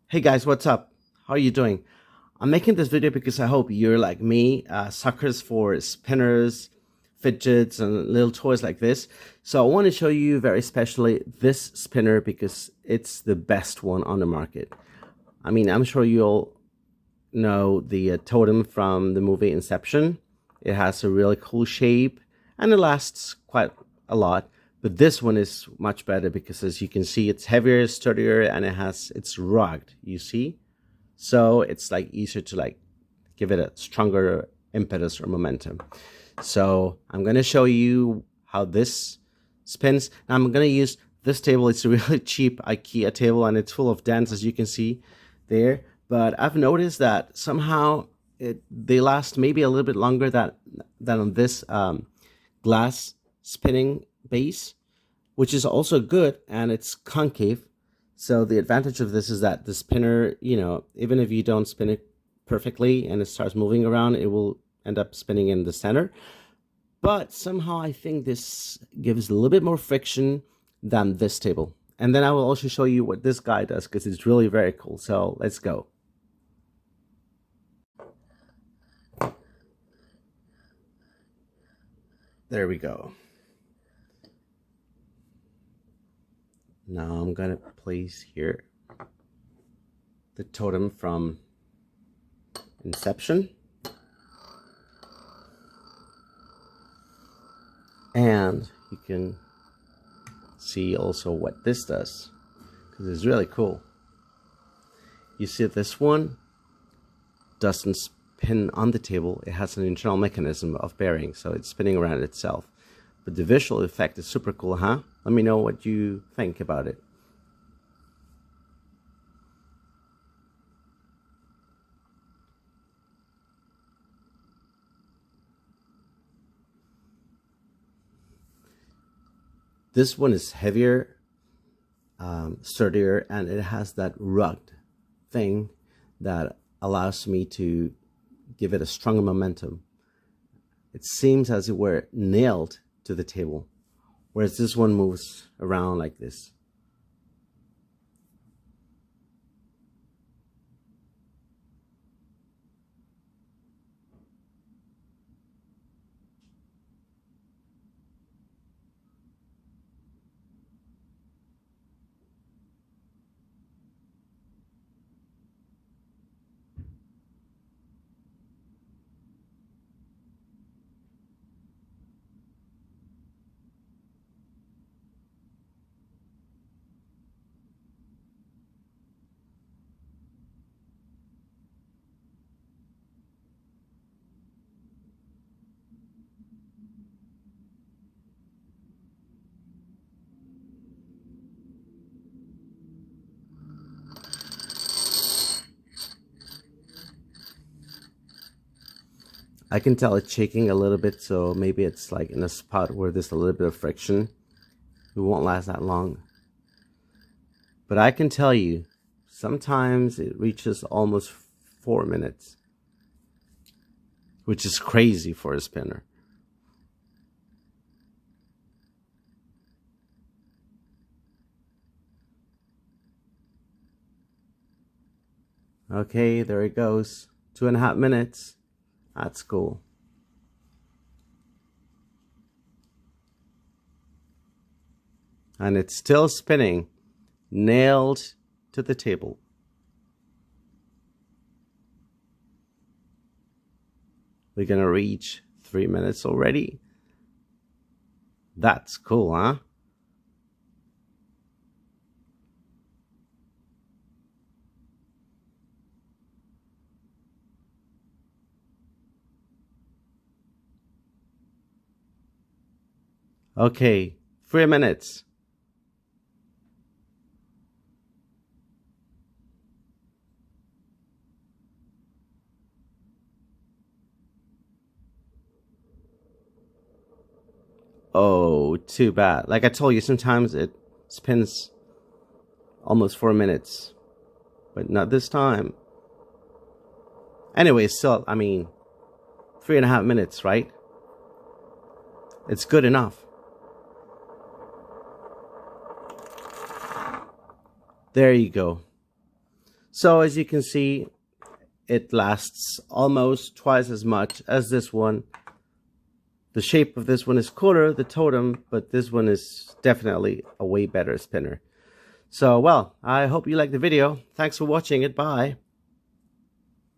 Hey guys, what's up? How are you doing? I'm making this video because I hope you're like me, suckers for spinners, fidgets, and little toys like this. So I want to show you very specially this spinner because it's the best one on the market. I mean, I'm sure you all know the Totem from the movie Inception. It has a really cool shape and it lasts quite a lot. But this one is much better because, as you can see, it's heavier, sturdier, and it's rugged. You see, so it's like easier to like give it a stronger impetus or momentum. So I'm gonna show you how this spins. Now I'm gonna use this table. It's a really cheap IKEA table, and it's full of dents, as you can see there. But I've noticed that somehow they last maybe a little bit longer than on this glass spinning base, which is also good, and it's concave. So the advantage of this is that the spinner, even if you don't spin it perfectly and it starts moving around, it will end up spinning in the center. But somehow I think this gives a little bit more friction than this table. And then I will also show you what this guy does because it's really very cool. So let's go. There we go. Now I'm gonna place here the totem from Inception. And you can see also what this does, because it's really cool. You see this one doesn't spin on the table. It has an internal mechanism of bearing, so it's spinning around itself. But the visual effect is super cool, huh? Let me know what you think about it. This one is heavier, sturdier, and it has that rugged thing that allows me to give it a stronger momentum. It seems as if it were nailed to the table, whereas this one moves around like this. I can tell it's shaking a little bit, so maybe it's like in a spot where there's a little bit of friction. It won't last that long. But I can tell you, sometimes it reaches almost 4 minutes, which is crazy for a spinner. Okay, there it goes. 2.5 minutes. That's cool. And it's still spinning, nailed to the table. We're gonna reach 3 minutes already. That's cool, huh? Okay, 3 minutes. Oh, too bad. Like I told you, sometimes it spins almost 4 minutes, but not this time. Anyway, still, I mean, 3.5 minutes, right? It's good enough. There you go. So as you can see, it lasts almost twice as much as this one. The shape of this one is cooler, the Totem, but this one is definitely a way better spinner. So, well, I hope you liked the video. Thanks for watching it. Bye.